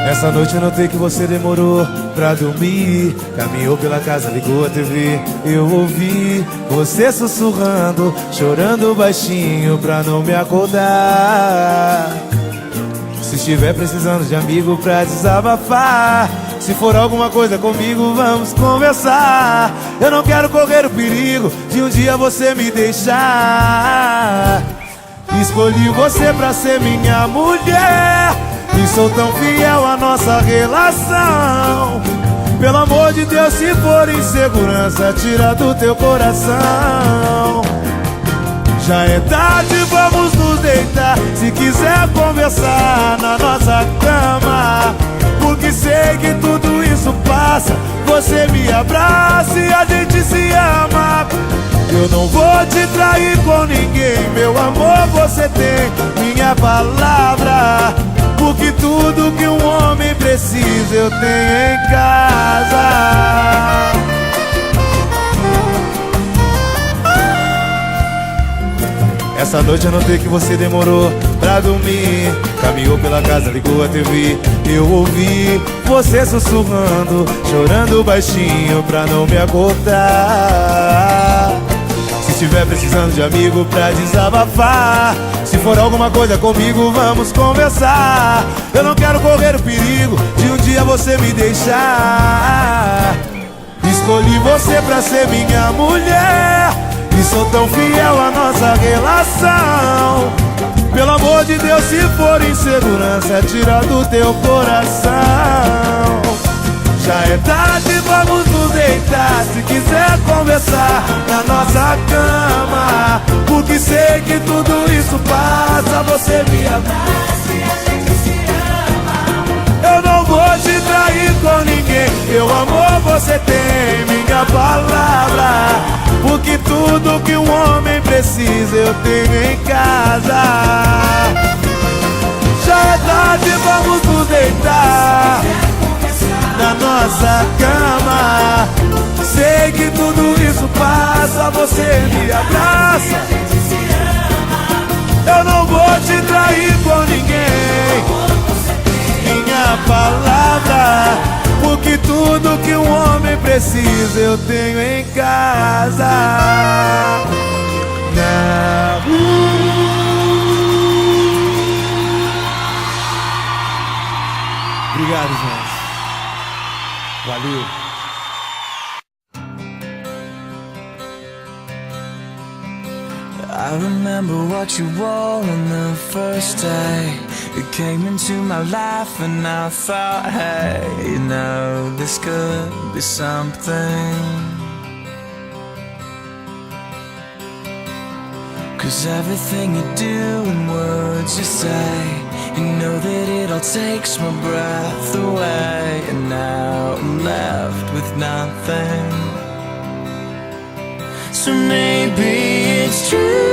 Essa noite eu notei que você demorou pra dormir. Caminhou pela casa, ligou a TV. Eu ouvi você sussurrando, chorando baixinho pra não me acordar. Se estiver precisando de amigo pra desabafar, se for alguma coisa comigo, vamos conversar. Eu não quero correr o perigo de um dia você me deixar. Escolhi você pra ser minha mulher e sou tão fiel à nossa relação. Pelo amor de Deus, se for insegurança, tira do teu coração. Já é tarde, vamos nos deitar. Se quiser conversar na nossa cama, porque sei que tudo isso passa. Você me abraça e a gente se ama. Eu não vou te trair com ninguém, meu amor, você tem minha palavra. Porque tudo que um homem precisa eu tenho em casa. Essa noite eu notei que você demorou pra dormir. Caminhou pela casa, ligou a TV. Eu ouvi você sussurrando, chorando baixinho pra não me acordar. Se estiver precisando de amigo pra desabafar, se for alguma coisa comigo, vamos conversar. Eu não quero correr o perigo de um dia você me deixar. Escolhi você pra ser minha mulher e sou tão fiel à nossa relação. Pelo amor de Deus, se for insegurança, tira do teu coração. Já é tarde, vamos nos deitar. Se quiser conversar na nossa cama, porque sei que tudo isso passa. Você me abraça e a gente se ama. Eu não vou te trair com ninguém, meu amor, você tem minha palavra. Porque tudo que um homem precisa eu tenho em casa. Já é tarde, vamos nos deitar na nossa cama. Sei que tudo isso passa. Você me abraça. Eu não vou te trair com ninguém, minha palavra. Porque tudo que um homem precisa eu tenho em casa. Obrigado, gente. Valeu. I remember what you wore on the first day. You came into my life and I thought, hey, you know, this could be something. 'Cause everything you do and words you say, you know that it all takes my breath away. And now I'm left with nothing. So maybe it's true.